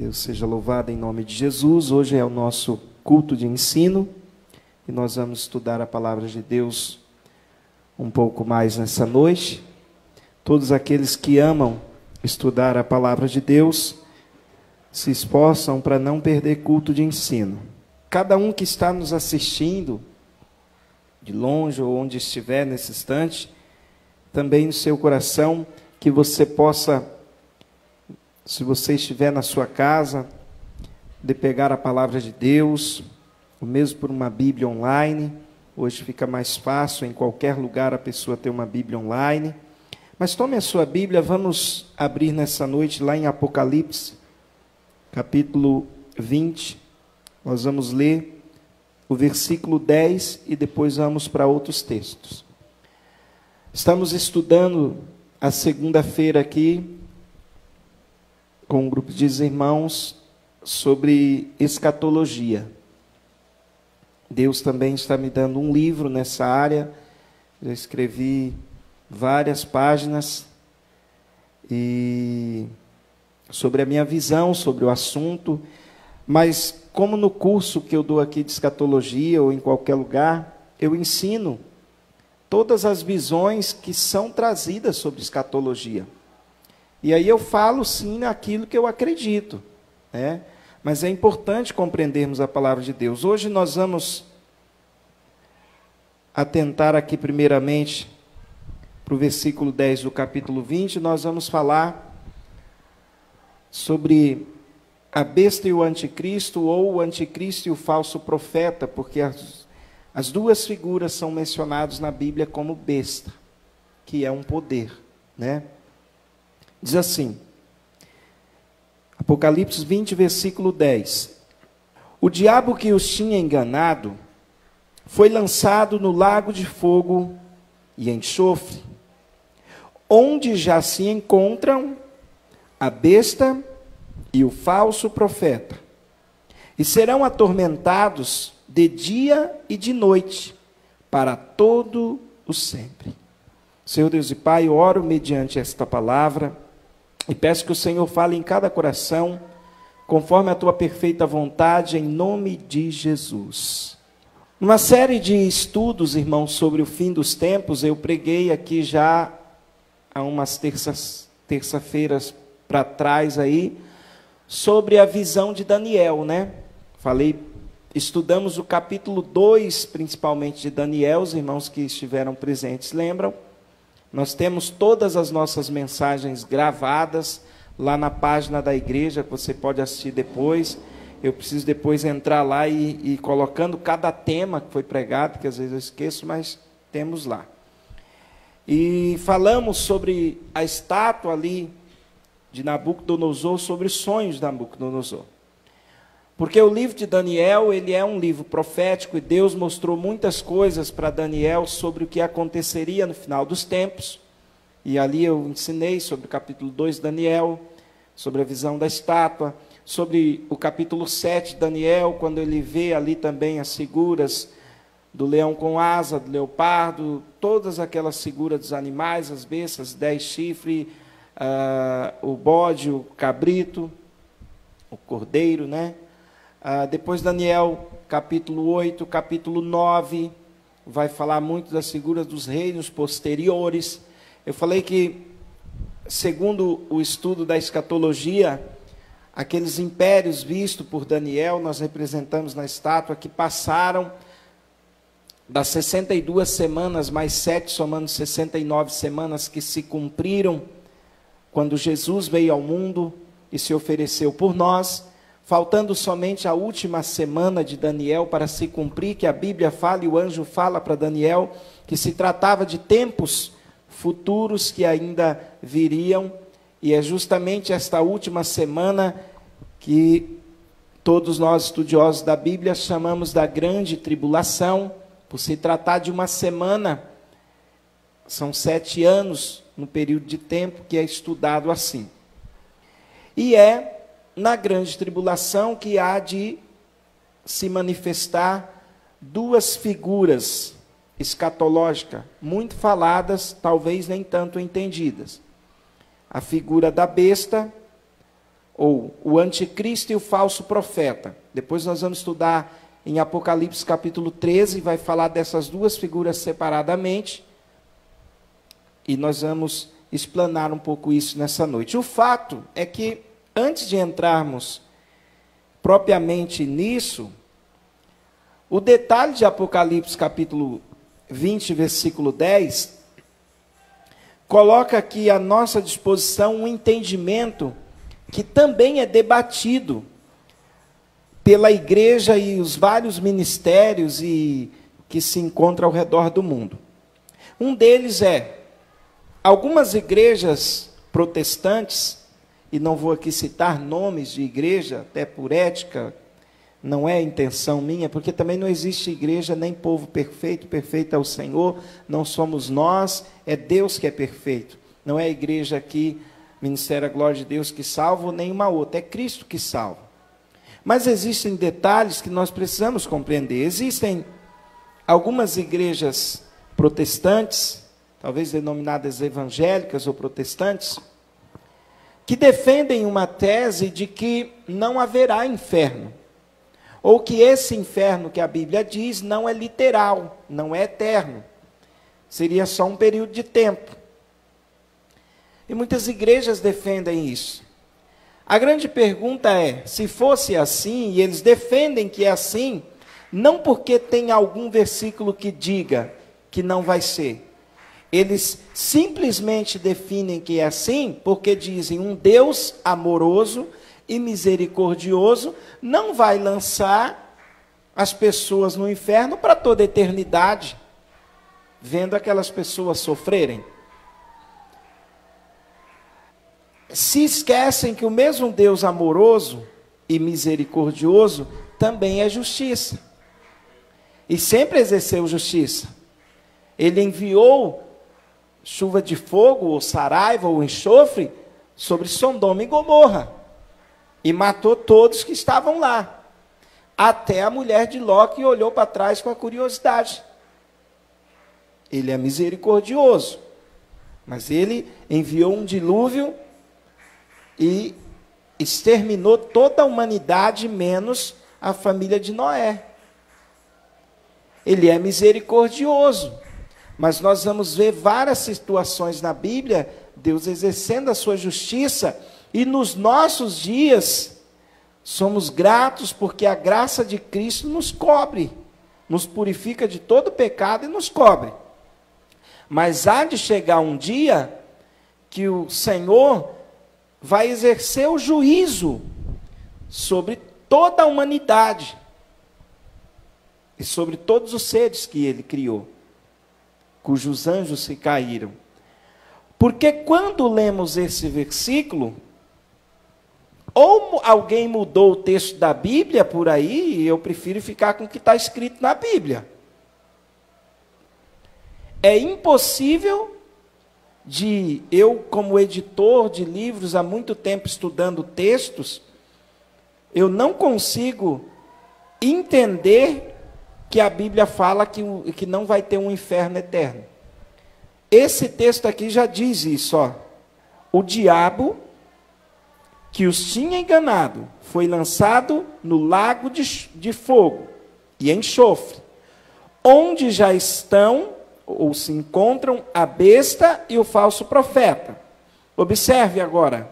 Deus seja louvado em nome de Jesus. Hoje é o nosso culto de ensino e nós vamos estudar a palavra de Deus um pouco mais nessa noite. Todos aqueles que amam estudar a palavra de Deus se esforçam para não perder culto de ensino. Cada um que está nos assistindo, de longe ou onde estiver nesse instante, também no seu coração, que você possa, se você estiver na sua casa, de pegar a palavra de Deus, ou mesmo por uma Bíblia online. Hoje fica mais fácil, em qualquer lugar a pessoa ter uma Bíblia online. Mas tome a sua Bíblia, vamos abrir nessa noite lá em Apocalipse, capítulo 20. Nós vamos ler o versículo 10 e depois vamos para outros textos. Estamos estudando a segunda-feira aqui, com um grupo de irmãos, sobre escatologia. Deus também está me dando um livro nessa área. Já escrevi várias páginas e sobre a minha visão sobre o assunto, mas como no curso que eu dou aqui de escatologia ou em qualquer lugar, eu ensino todas as visões que são trazidas sobre escatologia. E aí eu falo sim naquilo que eu acredito, né? Mas é importante compreendermos a palavra de Deus. Hoje nós vamos atentar aqui primeiramente para o versículo 10 do capítulo 20, nós vamos falar sobre a besta e o anticristo, ou o anticristo e o falso profeta, porque as duas figuras são mencionadas na Bíblia como besta, que é um poder, né? Diz assim, Apocalipse 20, versículo 10. O diabo que os tinha enganado foi lançado no lago de fogo e enxofre, onde já se encontram a besta e o falso profeta, e serão atormentados de dia e de noite, para todo o sempre. Senhor Deus e Pai, eu oro mediante esta palavra, e peço que o Senhor fale em cada coração, conforme a tua perfeita vontade, em nome de Jesus. Numa série de estudos, irmãos, sobre o fim dos tempos, eu preguei aqui já há umas terça-feiras para trás aí, sobre a visão de Daniel, né? Estudamos o capítulo 2, principalmente de Daniel, os irmãos que estiveram presentes lembram. Nós temos todas as nossas mensagens gravadas lá na página da igreja, que você pode assistir depois. Eu preciso depois entrar lá e colocando cada tema que foi pregado, que às vezes eu esqueço, mas temos lá. E falamos sobre a estátua ali de Nabucodonosor, sobre os sonhos de Nabucodonosor. Porque o livro de Daniel, ele é um livro profético, e Deus mostrou muitas coisas para Daniel sobre o que aconteceria no final dos tempos. E ali eu ensinei sobre o capítulo 2 de Daniel, sobre a visão da estátua, sobre o capítulo 7 de Daniel, quando ele vê ali também as figuras do leão com asa, do leopardo, todas aquelas figuras dos animais, as bestas, 10 chifres, o bode, o cabrito, o cordeiro, né? Depois Daniel, capítulo 8, capítulo 9, vai falar muito das figuras dos reinos posteriores. Eu falei que, segundo o estudo da escatologia, aqueles impérios vistos por Daniel, nós representamos na estátua, que passaram das 62 semanas, mais 7, somando 69 semanas que se cumpriram, quando Jesus veio ao mundo e se ofereceu por nós, faltando somente a última semana de Daniel para se cumprir, que a Bíblia fala e o anjo fala para Daniel, que se tratava de tempos futuros que ainda viriam, e é justamente esta última semana que todos nós estudiosos da Bíblia chamamos da grande tribulação, por se tratar de uma semana. São 7 anos no período de tempo que é estudado assim. E é na grande tribulação que há de se manifestar duas figuras escatológicas, muito faladas, talvez nem tanto entendidas. A figura da besta, ou o anticristo e o falso profeta. Depois nós vamos estudar em Apocalipse capítulo 13, vai falar dessas duas figuras separadamente, e nós vamos explanar um pouco isso nessa noite. O fato é que, antes de entrarmos propriamente nisso, o detalhe de Apocalipse capítulo 20, versículo 10, coloca aqui à nossa disposição um entendimento que também é debatido pela igreja e os vários ministérios que se encontram ao redor do mundo. Um deles é, algumas igrejas protestantes, e não vou aqui citar nomes de igreja, até por ética, não é intenção minha, porque também não existe igreja nem povo perfeito, perfeito é o Senhor, não somos nós, é Deus que é perfeito. Não é a igreja aqui, Ministério da Glória de Deus, que salva, ou nenhuma outra, é Cristo que salva. Mas existem detalhes que nós precisamos compreender. Existem algumas igrejas protestantes, talvez denominadas evangélicas ou protestantes, que defendem uma tese de que não haverá inferno, ou que esse inferno que a Bíblia diz não é literal, não é eterno, seria só um período de tempo. E muitas igrejas defendem isso. A grande pergunta é, se fosse assim, e eles defendem que é assim, não porque tem algum versículo que diga que não vai ser. Eles simplesmente definem que é assim, porque dizem um Deus amoroso e misericordioso não vai lançar as pessoas no inferno para toda a eternidade, vendo aquelas pessoas sofrerem. Se esquecem que o mesmo Deus amoroso e misericordioso também é justiça. E sempre exerceu justiça. Ele enviou chuva de fogo, ou saraiva, ou enxofre, sobre Sodoma e Gomorra. E matou todos que estavam lá. Até a mulher de Ló, que olhou para trás com a curiosidade. Ele é misericordioso. Mas ele enviou um dilúvio e exterminou toda a humanidade, menos a família de Noé. Ele é misericordioso. Mas nós vamos ver várias situações na Bíblia, Deus exercendo a sua justiça, e nos nossos dias, somos gratos porque a graça de Cristo nos cobre, nos purifica de todo pecado e nos cobre. Mas há de chegar um dia que o Senhor vai exercer o juízo sobre toda a humanidade e sobre todos os seres que ele criou, cujos anjos se caíram. Porque quando lemos esse versículo, ou alguém mudou o texto da Bíblia por aí, e eu prefiro ficar com o que está escrito na Bíblia. É impossível eu, como editor de livros, há muito tempo estudando textos, eu não consigo entender que a Bíblia fala que não vai ter um inferno eterno. Esse texto aqui já diz isso, ó. O diabo que os tinha enganado foi lançado no lago de fogo e enxofre, onde já estão ou se encontram a besta e o falso profeta. Observe agora.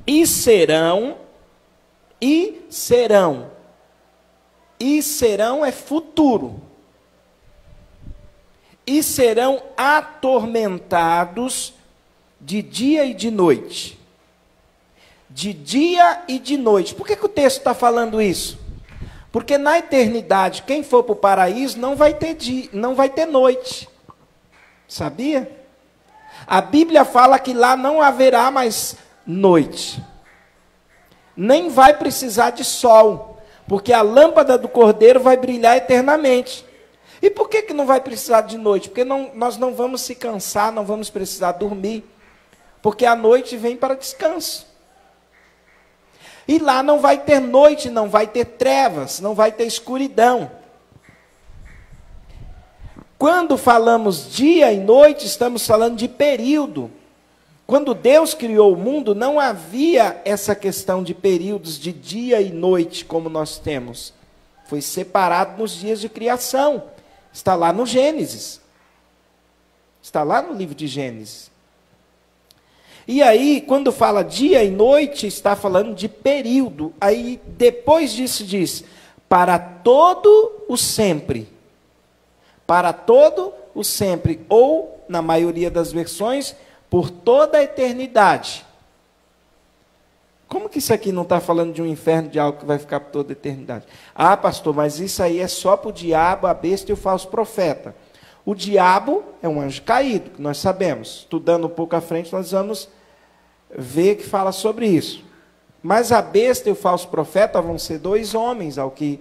E serão é futuro. E serão atormentados de dia e de noite. De dia e de noite. Por que o texto está falando isso? Porque na eternidade, quem for para o paraíso não vai ter dia, não vai ter noite. Sabia? A Bíblia fala que lá não haverá mais noite. Nem vai precisar de sol, porque a lâmpada do Cordeiro vai brilhar eternamente. E por que não vai precisar de noite? Porque nós não vamos se cansar, não vamos precisar dormir, porque a noite vem para descanso. E lá não vai ter noite, não vai ter trevas, não vai ter escuridão. Quando falamos dia e noite, estamos falando de período. Quando Deus criou o mundo, não havia essa questão de períodos de dia e noite, como nós temos. Foi separado nos dias de criação. Está lá no Gênesis. Está lá no livro de Gênesis. E aí, quando fala dia e noite, está falando de período. Aí, depois disso, diz, para todo o sempre. Para todo o sempre. Ou, na maioria das versões, por toda a eternidade. Como que isso aqui não está falando de um inferno, de algo que vai ficar por toda a eternidade? Ah, pastor, mas isso aí é só para o diabo, a besta e o falso profeta. O diabo é um anjo caído, que nós sabemos. Estudando um pouco à frente, nós vamos ver que fala sobre isso. Mas a besta e o falso profeta vão ser dois homens, ao que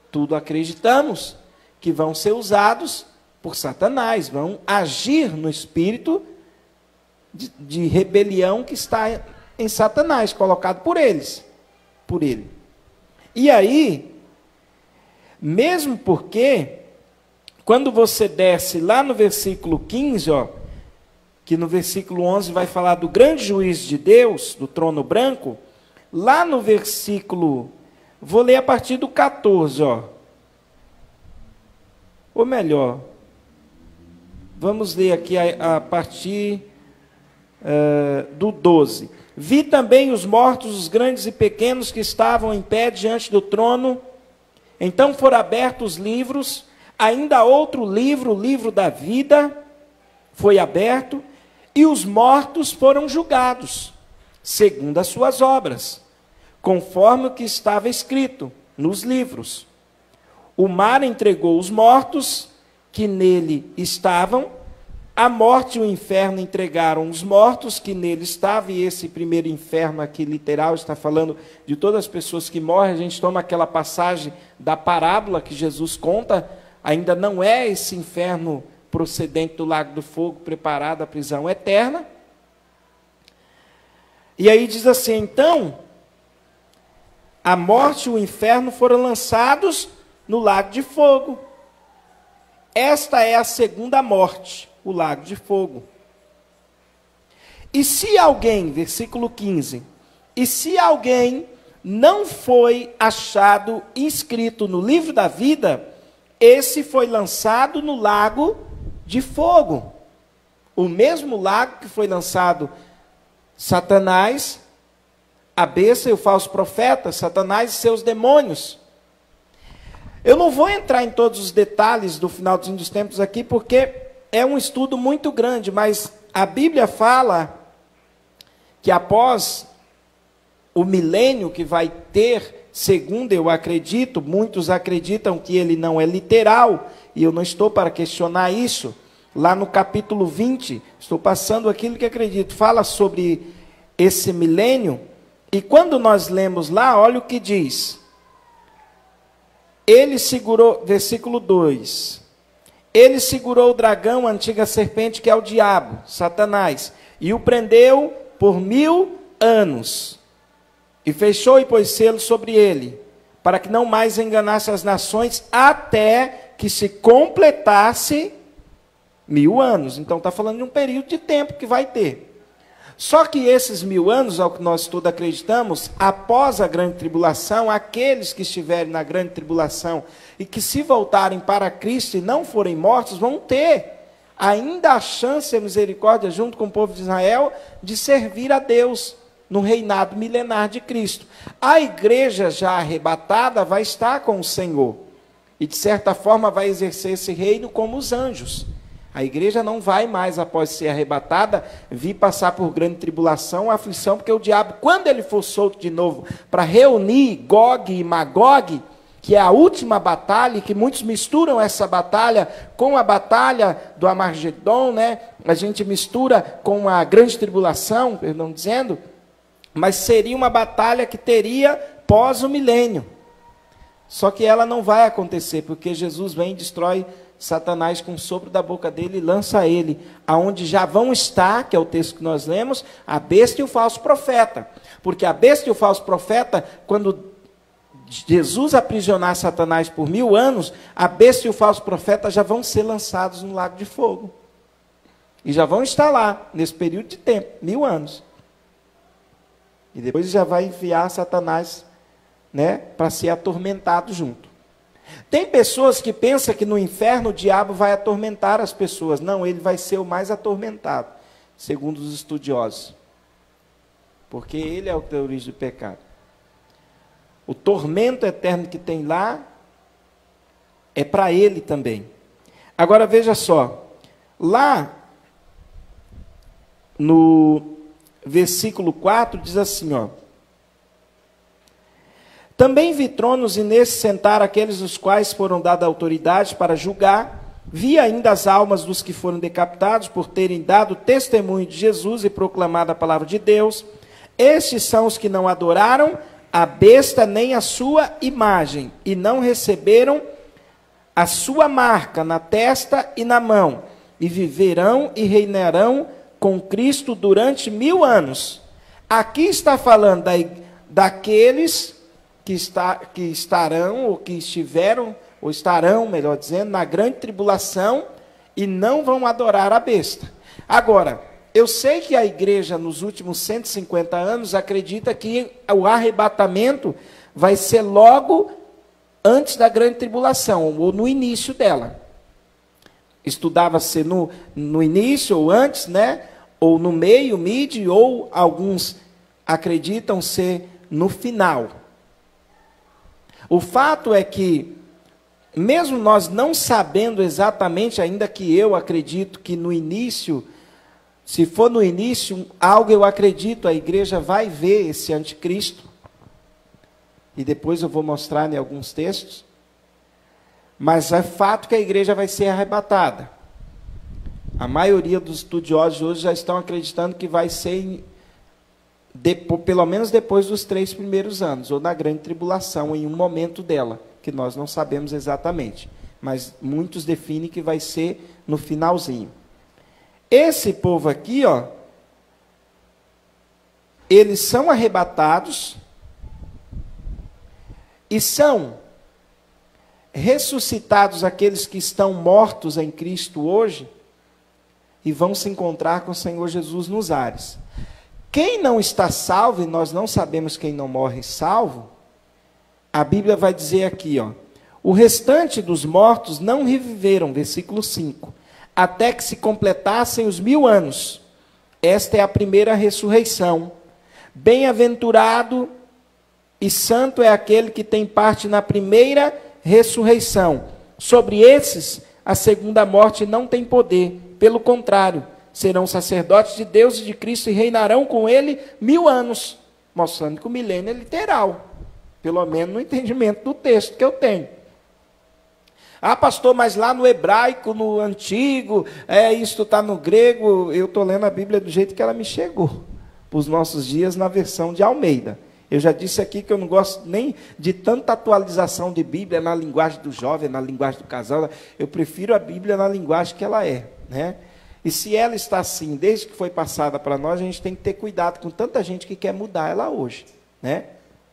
tudo acreditamos, que vão ser usados por Satanás, vão agir no espírito de rebelião que está em Satanás, colocado por eles, por ele. E aí, mesmo porque, quando você desce lá no versículo 15, ó, que no versículo 11 vai falar do grande juiz de Deus, do trono branco, lá no versículo, vou ler a partir do 14, ó. Ou melhor, vamos ler aqui a partir do 12. Vi também os mortos, os grandes e pequenos, que estavam em pé diante do trono. Então foram abertos os livros, ainda outro livro, o livro da vida, foi aberto, e os mortos foram julgados, segundo as suas obras, conforme o que estava escrito nos livros. O mar entregou os mortos que nele estavam, a morte e o inferno entregaram os mortos que nele estavam, e esse primeiro inferno aqui, literal, está falando de todas as pessoas que morrem. A gente toma aquela passagem da parábola que Jesus conta, ainda não é esse inferno procedente do lago do fogo, preparado à prisão eterna. E aí diz assim, então, a morte e o inferno foram lançados no lago de fogo. Esta é a segunda morte, o lago de fogo. E se alguém, versículo 15, e se alguém não foi achado inscrito no livro da vida, esse foi lançado no lago de fogo. O mesmo lago que foi lançado Satanás, a besta e o falso profeta, Satanás e seus demônios. Eu não vou entrar em todos os detalhes do finalzinho dos tempos aqui, porque é um estudo muito grande, mas a Bíblia fala que após o milênio que vai ter, segundo eu acredito, muitos acreditam que ele não é literal, e eu não estou para questionar isso. Lá no capítulo 20, estou passando aquilo que acredito, fala sobre esse milênio, e quando nós lemos lá, olha o que diz. Ele segurou, versículo 2, ele segurou o dragão, a antiga serpente, que é o diabo, Satanás, e o prendeu por 1000 anos, e fechou e pôs selo sobre ele, para que não mais enganasse as nações, até que se completasse 1000 anos. Então está falando de um período de tempo que vai ter. Só que esses 1000 anos, ao que nós todos acreditamos, após a grande tribulação, aqueles que estiverem na grande tribulação e que se voltarem para Cristo e não forem mortos, vão ter ainda a chance e a misericórdia, junto com o povo de Israel, de servir a Deus no reinado milenar de Cristo. A igreja já arrebatada vai estar com o Senhor e, de certa forma, vai exercer esse reino como os anjos. A igreja não vai mais, após ser arrebatada, vir passar por grande tribulação, aflição, porque o diabo, quando ele for solto de novo, para reunir Gog e Magog, que é a última batalha, que muitos misturam essa batalha com a batalha do Armagedon, né? A gente mistura com a grande tribulação, perdão dizendo, mas seria uma batalha que teria pós o milênio. Só que ela não vai acontecer, porque Jesus vem e destrói Satanás com o sopro da boca dele e lança ele, aonde já vão estar, que é o texto que nós lemos, a besta e o falso profeta. Porque a besta e o falso profeta, quando Jesus aprisionar Satanás por 1000 anos, a besta e o falso profeta já vão ser lançados no lago de fogo. E já vão estar lá, nesse período de tempo, 1000 anos. E depois já vai enviar Satanás, né, para ser atormentado junto. Tem pessoas que pensam que no inferno o diabo vai atormentar as pessoas. Não, ele vai ser o mais atormentado, segundo os estudiosos. Porque ele é o que dá origem do pecado. O tormento eterno que tem lá é para ele também. Agora veja só, lá no versículo 4 diz assim, ó: também vi tronos e nesse sentaram aqueles os quais foram dada autoridade para julgar. Vi ainda as almas dos que foram decapitados por terem dado testemunho de Jesus e proclamado a palavra de Deus. Estes são os que não adoraram a besta nem a sua imagem, e não receberam a sua marca na testa e na mão, e viverão e reinarão com Cristo durante 1000 anos. Aqui está falando daqueles que estarão, ou que estiveram, ou estarão, melhor dizendo, na grande tribulação, e não vão adorar a besta. Agora, eu sei que a igreja, nos últimos 150 anos, acredita que o arrebatamento vai ser logo antes da grande tribulação, ou no início dela. Estudava-se no início, ou antes, né? Ou no meio, mid, ou alguns acreditam ser no final. O fato é que, mesmo nós não sabendo exatamente, ainda que eu acredito que no início, se for no início, algo eu acredito, a igreja vai ver esse anticristo. E depois eu vou mostrar em alguns textos. Mas é fato que a igreja vai ser arrebatada. A maioria dos estudiosos hoje já estão acreditando que vai ser, pelo menos depois dos 3 primeiros anos, ou na grande tribulação, em um momento dela, que nós não sabemos exatamente. Mas muitos definem que vai ser no finalzinho. Esse povo aqui, ó, eles são arrebatados e são ressuscitados aqueles que estão mortos em Cristo hoje e vão se encontrar com o Senhor Jesus nos ares. Quem não está salvo, e nós não sabemos quem não morre salvo, a Bíblia vai dizer aqui, ó: o restante dos mortos não reviveram, versículo 5, até que se completassem os 1000 anos. Esta é a primeira ressurreição. Bem-aventurado e santo é aquele que tem parte na primeira ressurreição. Sobre esses, a segunda morte não tem poder. Pelo contrário, serão sacerdotes de Deus e de Cristo e reinarão com ele 1000 anos. Mostrando que o milênio é literal. Pelo menos no entendimento do texto que eu tenho. Ah, pastor, mas lá no hebraico, no antigo, isso está no grego. Eu estou lendo a Bíblia do jeito que ela me chegou, para os nossos dias, na versão de Almeida. Eu já disse aqui que eu não gosto nem de tanta atualização de Bíblia na linguagem do jovem, na linguagem do casal. Eu prefiro a Bíblia na linguagem que ela é, né? E se ela está assim, desde que foi passada para nós, a gente tem que ter cuidado com tanta gente que quer mudar ela hoje, né?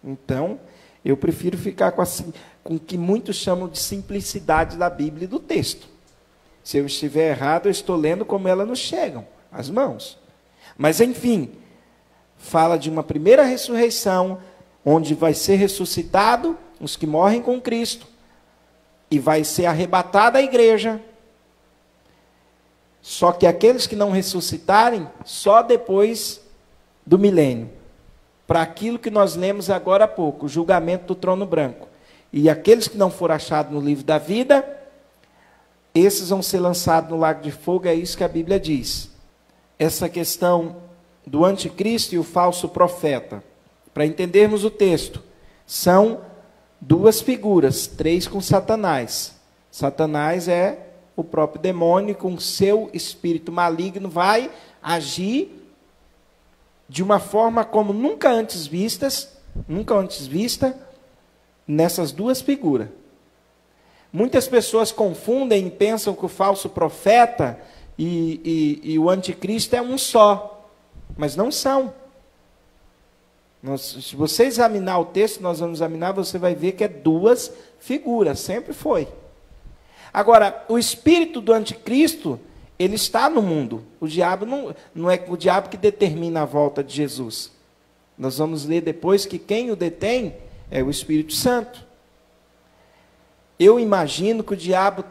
Então, eu prefiro ficar com o que muitos chamam de simplicidade da Bíblia e do texto. Se eu estiver errado, eu estou lendo como elas nos chegam, as mãos. Mas, enfim, fala de uma primeira ressurreição, onde vai ser ressuscitado os que morrem com Cristo, e vai ser arrebatada a igreja. Só que aqueles que não ressuscitarem, só depois do milênio. Para aquilo que nós lemos agora há pouco, o julgamento do trono branco. E aqueles que não foram achados no livro da vida, esses vão ser lançados no lago de fogo, é isso que a Bíblia diz. Essa questão do anticristo e o falso profeta. Para entendermos o texto, são 2 figuras, 3 com Satanás. Satanás é o próprio demônio, com seu espírito maligno, vai agir de uma forma como nunca antes vista, nessas 2 figuras. Muitas pessoas confundem e pensam que o falso profeta e o anticristo é um só, mas não são. Se você examinar o texto, nós vamos examinar, você vai ver que é 2 figuras, sempre foi. Agora, o espírito do anticristo, ele está no mundo. O diabo não é o diabo que determina a volta de Jesus. Nós vamos ler depois que quem o detém é o Espírito Santo. Eu imagino que o diabo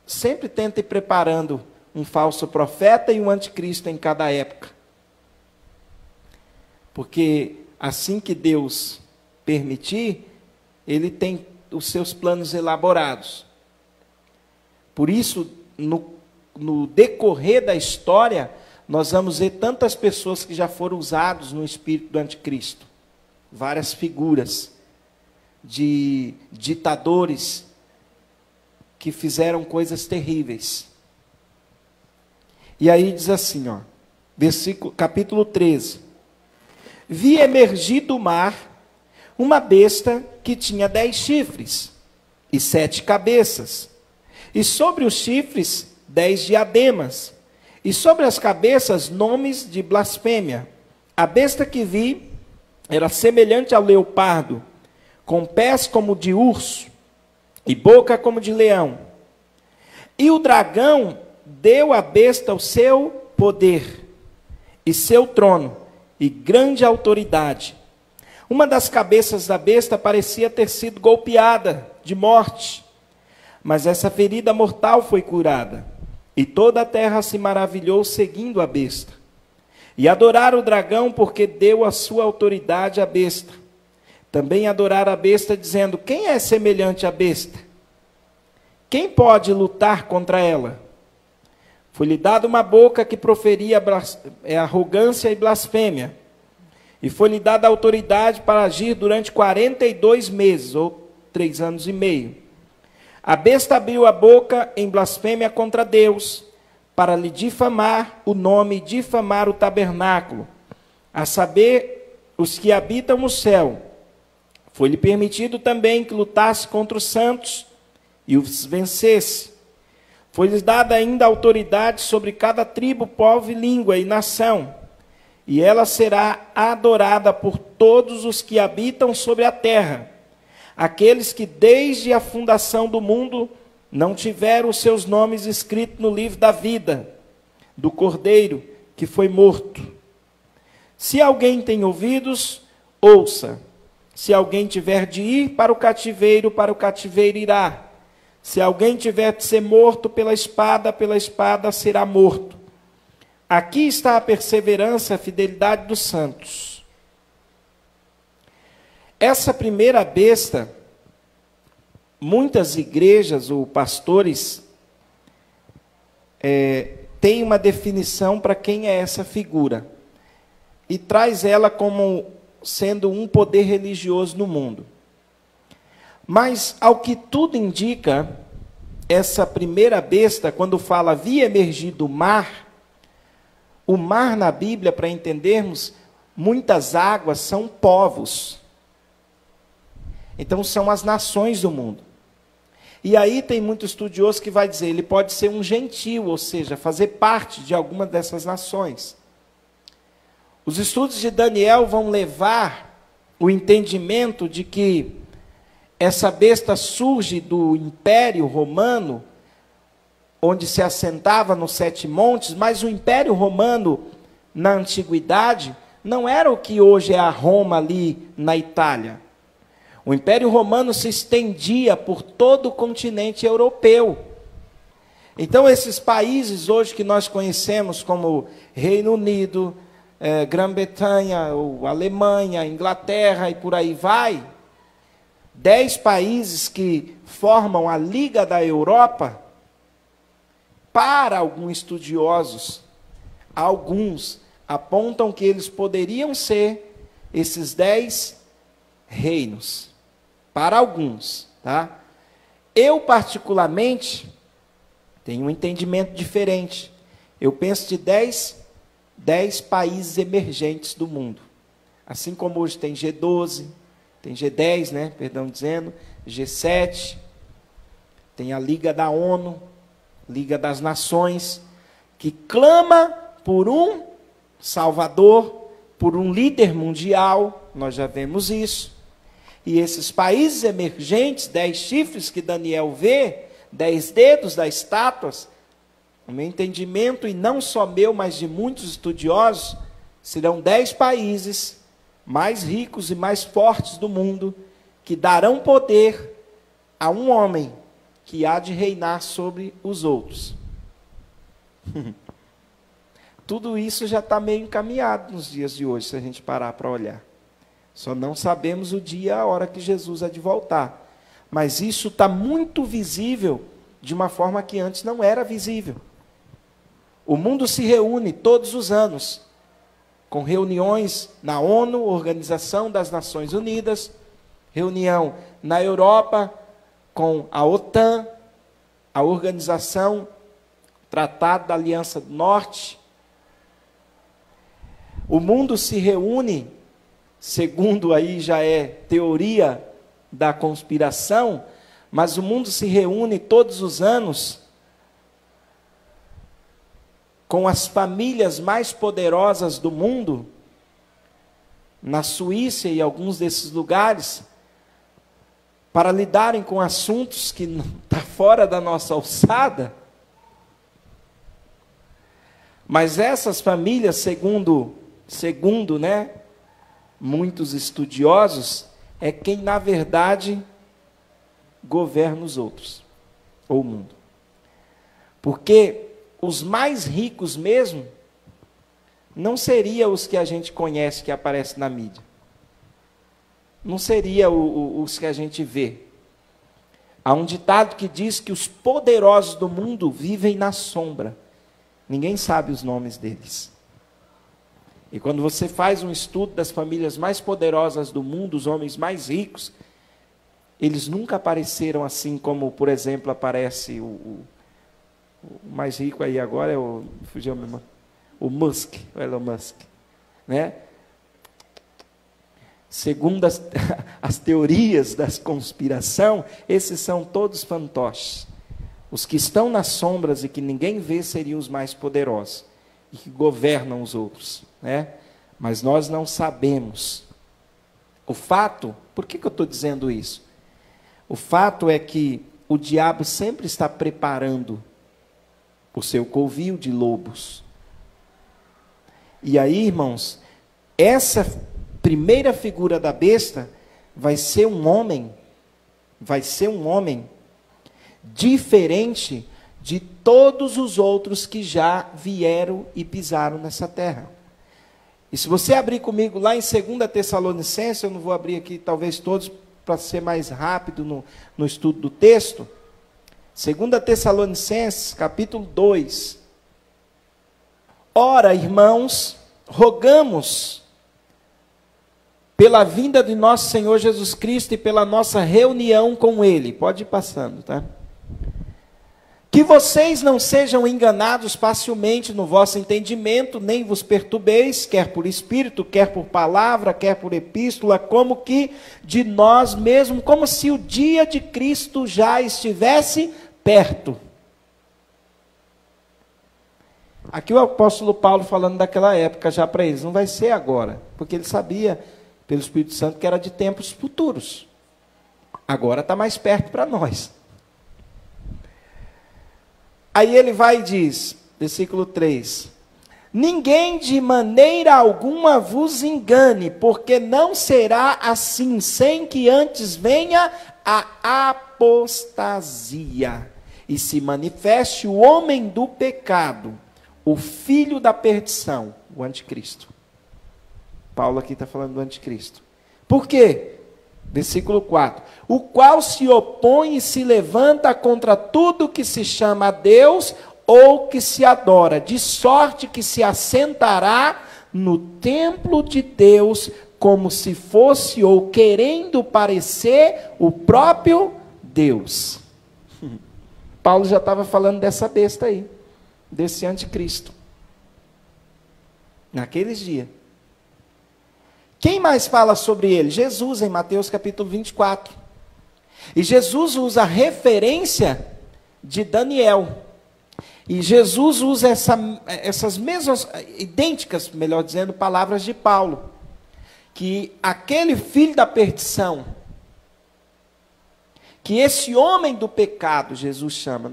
sempre tenta ir preparando um falso profeta e um anticristo em cada época. Porque assim que Deus permitir, ele tem os seus planos elaborados. Por isso, no decorrer da história, nós vamos ver tantas pessoas que já foram usadas no espírito do anticristo. Várias figuras de ditadores que fizeram coisas terríveis. E aí diz assim, ó, capítulo 13. Vi emergir do mar uma besta que tinha 10 chifres e 7 cabeças, e sobre os chifres 10 diademas, e sobre as cabeças nomes de blasfêmia. A besta que vi era semelhante ao leopardo, com pés como de urso e boca como de leão. E o dragão deu à besta o seu poder e seu trono e grande autoridade. Uma das cabeças da besta parecia ter sido golpeada de morte, mas essa ferida mortal foi curada, e toda a terra se maravilhou seguindo a besta. E adoraram o dragão porque deu a sua autoridade à besta. Também adoraram a besta dizendo, quem é semelhante à besta? Quem pode lutar contra ela? Foi-lhe dada uma boca que proferia arrogância e blasfêmia. E foi-lhe dada autoridade para agir durante 42 meses, ou 3 anos e meio. A besta abriu a boca em blasfêmia contra Deus, para lhe difamar o nome e difamar o tabernáculo, a saber, os que habitam o céu. Foi-lhe permitido também que lutasse contra os santos e os vencesse. Foi-lhes dada ainda autoridade sobre cada tribo, povo, língua e nação. E ela será adorada por todos os que habitam sobre a terra, aqueles que desde a fundação do mundo não tiveram os seus nomes escritos no livro da vida, do Cordeiro que foi morto. Se alguém tem ouvidos, ouça. Se alguém tiver de ir para o cativeiro irá. Se alguém tiver de ser morto pela espada será morto. Aqui está a perseverança, a fidelidade dos santos. Essa primeira besta, muitas igrejas ou pastores têm uma definição para quem é essa figura. E traz ela como sendo um poder religioso no mundo. Mas, ao que tudo indica, essa primeira besta, quando fala vi emergir do mar, o mar na Bíblia, para entendermos, muitas águas são povos. Então, são as nações do mundo. E aí tem muito estudioso que vai dizer, ele pode ser um gentil, ou seja, fazer parte de alguma dessas nações. Os estudos de Daniel vão levar o entendimento de que essa besta surge do Império Romano, onde se assentava nos 7 montes, mas o Império Romano, na antiguidade, não era o que hoje é a Roma ali na Itália. O Império Romano se estendia por todo o continente europeu. Então, esses países hoje que nós conhecemos como Reino Unido, Grã-Bretanha, ou Alemanha, Inglaterra e por aí vai, 10 países que formam a Liga da Europa, para alguns estudiosos, alguns apontam que eles poderiam ser esses 10 reinos. Para alguns, tá? Eu, particularmente, tenho um entendimento diferente. Eu penso de 10 países emergentes do mundo. Assim como hoje tem G12, tem G10, né? Perdão dizendo, G7, tem a Liga da ONU, Liga das Nações, que clama por um Salvador, por um líder mundial, nós já vemos isso. E esses países emergentes, 10 chifres que Daniel vê, 10 dedos das estátuas, o meu entendimento, e não só meu, mas de muitos estudiosos, serão 10 países mais ricos e mais fortes do mundo, que darão poder a um homem que há de reinar sobre os outros. Tudo isso já está meio encaminhado nos dias de hoje, se a gente parar para olhar. Só não sabemos o dia e a hora que Jesus há de voltar. Mas isso está muito visível de uma forma que antes não era visível. O mundo se reúne todos os anos, com reuniões na ONU, Organização das Nações Unidas, reunião na Europa com a OTAN, a Organização Tratado da Aliança do Norte. O mundo se reúne, segundo aí já é teoria da conspiração, mas o mundo se reúne todos os anos com as famílias mais poderosas do mundo, na Suíça e alguns desses lugares, para lidarem com assuntos que estão fora da nossa alçada. Mas essas famílias, segundo muitos estudiosos, é quem, na verdade, governa os outros, ou o mundo. Porque os mais ricos mesmo, não seriam os que a gente conhece, que aparecem na mídia. Não seria os que a gente vê. Há um ditado que diz que os poderosos do mundo vivem na sombra. Ninguém sabe os nomes deles. E quando você faz um estudo das famílias mais poderosas do mundo, os homens mais ricos, eles nunca apareceram assim como, por exemplo, aparece o mais rico aí agora, o Musk, o Elon Musk, né? Segundo as teorias da conspiração, esses são todos fantoches. Os que estão nas sombras e que ninguém vê seriam os mais poderosos e que governam os outros, né? Mas nós não sabemos. O fato, por que eu estou dizendo isso? O fato é que o diabo sempre está preparando o seu covil de lobos. E aí, irmãos, essa primeira figura da besta vai ser um homem diferente de todos os outros que já vieram e pisaram nessa terra. E se você abrir comigo lá em 2 Tessalonicenses, eu não vou abrir aqui talvez todos para ser mais rápido no estudo do texto. 2 Tessalonicenses, capítulo 2. Ora, irmãos, rogamos pela vinda de nosso Senhor Jesus Cristo e pela nossa reunião com Ele. Pode ir passando, tá? Que vocês não sejam enganados facilmente no vosso entendimento, nem vos perturbeis, quer por espírito, quer por palavra, quer por epístola, como que de nós mesmos, como se o dia de Cristo já estivesse perto. Aqui o apóstolo Paulo falando daquela época já para eles, não vai ser agora, porque ele sabia, pelo Espírito Santo, que era de tempos futuros. Agora está mais perto para nós. Aí ele vai e diz, versículo 3, ninguém de maneira alguma vos engane, porque não será assim, sem que antes venha a apostasia, e se manifeste o homem do pecado, o filho da perdição, o anticristo. Paulo aqui está falando do anticristo. Por quê? Versículo 4. O qual se opõe e se levanta contra tudo que se chama Deus ou que se adora, de sorte que se assentará no templo de Deus como se fosse ou querendo parecer o próprio Deus. Paulo já estava falando dessa besta aí, desse anticristo. Naqueles dias. Quem mais fala sobre ele? Jesus, em Mateus capítulo 24. E Jesus usa a referência de Daniel. E Jesus usa essas mesmas, idênticas, melhor dizendo, palavras de Paulo. Que aquele filho da perdição, que esse homem do pecado, Jesus chama,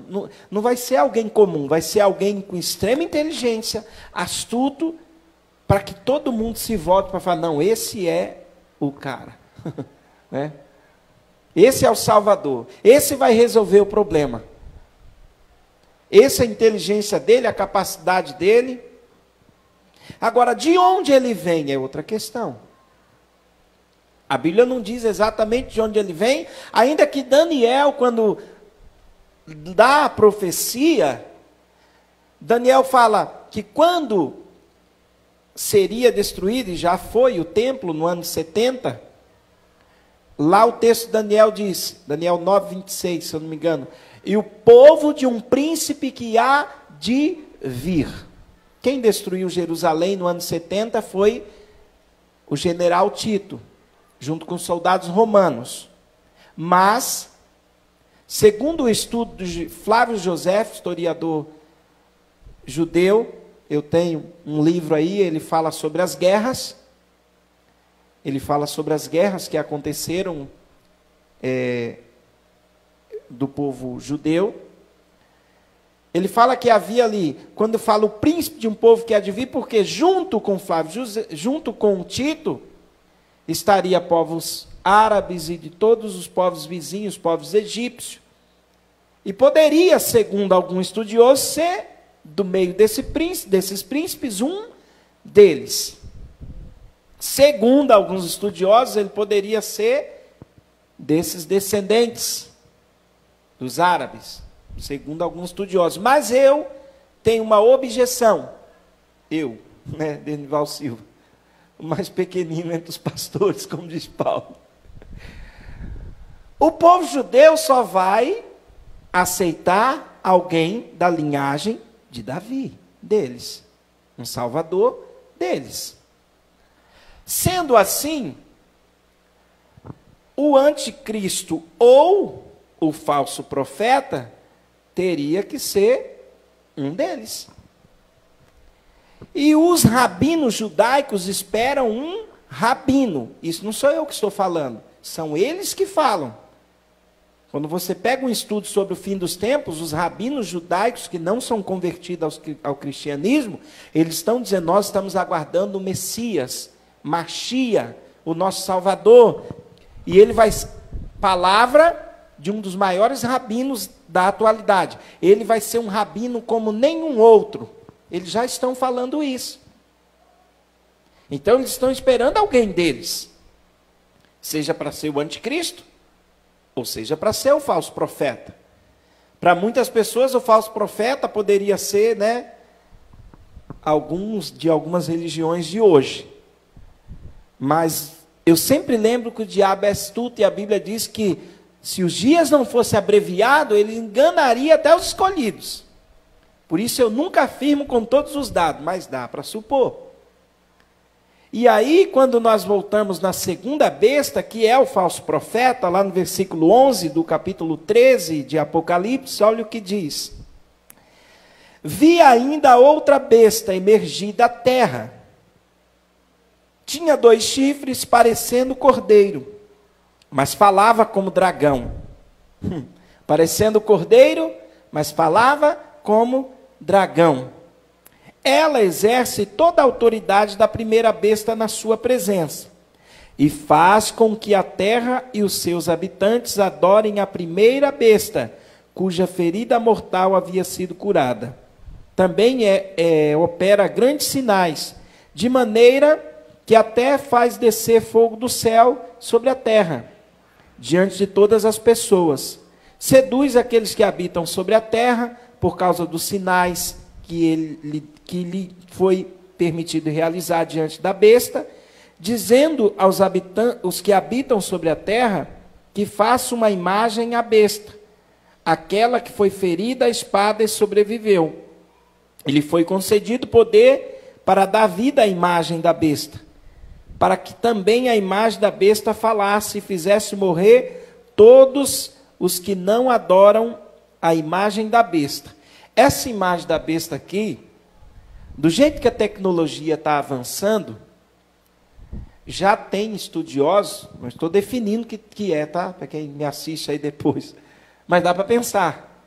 não vai ser alguém comum, vai ser alguém com extrema inteligência, astuto, para que todo mundo se volte para falar, não, esse é o cara. Né? Esse é o Salvador. Esse vai resolver o problema. Essa é a inteligência dele, a capacidade dele. Agora, de onde ele vem é outra questão. A Bíblia não diz exatamente de onde ele vem, ainda que Daniel, quando dá a profecia, Daniel fala que quando seria destruído, e já foi o templo no ano 70, lá o texto de Daniel diz, Daniel 9:26, se eu não me engano, e o povo de um príncipe que há de vir. Quem destruiu Jerusalém no ano 70 foi o general Tito, junto com os soldados romanos. Mas, segundo o estudo de Flávio José, historiador judeu, eu tenho um livro aí, ele fala sobre as guerras. Ele fala sobre as guerras que aconteceram do povo judeu. Ele fala que havia ali, quando fala o príncipe de um povo que há de vir, porque junto com Flávio, junto com Tito, estaria povos árabes e de todos os povos vizinhos, povos egípcios. E poderia, segundo algum estudioso, ser do meio desses príncipes, um deles. Segundo alguns estudiosos, ele poderia ser desses descendentes dos árabes, segundo alguns estudiosos. Mas eu tenho uma objeção. Eu, Denival Silva, o mais pequenino entre os pastores, como diz Paulo. O povo judeu só vai aceitar alguém da linhagem de Davi, deles, um salvador deles. Sendo assim, o anticristo ou o falso profeta teria que ser um deles. E os rabinos judaicos esperam um rabino. Isso não sou eu que estou falando, são eles que falam. Quando você pega um estudo sobre o fim dos tempos, os rabinos judaicos que não são convertidos ao cristianismo, eles estão dizendo, nós estamos aguardando o Messias, Machia, o nosso Salvador. E ele vai, palavra de um dos maiores rabinos da atualidade, ele vai ser um rabino como nenhum outro. Eles já estão falando isso. Então eles estão esperando alguém deles, seja para ser o anticristo, ou seja para ser o falso profeta. Para muitas pessoas o falso profeta poderia ser, algumas religiões de hoje. Mas eu sempre lembro que o diabo é astuto e a Bíblia diz que se os dias não fossem abreviados, ele enganaria até os escolhidos. Por isso eu nunca afirmo com todos os dados, mas dá para supor. E aí, quando nós voltamos na segunda besta, que é o falso profeta, lá no versículo 11 do capítulo 13 de Apocalipse, olha o que diz. Vi ainda outra besta emergir da terra. Tinha 2 chifres, parecendo cordeiro, mas falava como dragão. Parecendo cordeiro, mas falava como dragão. Ela exerce toda a autoridade da primeira besta na sua presença, e faz com que a terra e os seus habitantes adorem a primeira besta, cuja ferida mortal havia sido curada. Também opera grandes sinais, de maneira que até faz descer fogo do céu sobre a terra, diante de todas as pessoas. Seduz aqueles que habitam sobre a terra, por causa dos sinais que lhe foi permitido realizar diante da besta, dizendo aos os que habitam sobre a terra, que faça uma imagem à besta, aquela que foi ferida à espada e sobreviveu. Ele foi concedido poder para dar vida à imagem da besta, para que também a imagem da besta falasse e fizesse morrer todos os que não adoram a imagem da besta. Essa imagem da besta aqui, do jeito que a tecnologia está avançando, Já tem estudiosos, não estou definindo o que é, tá? Para quem me assiste aí depois. Mas dá para pensar.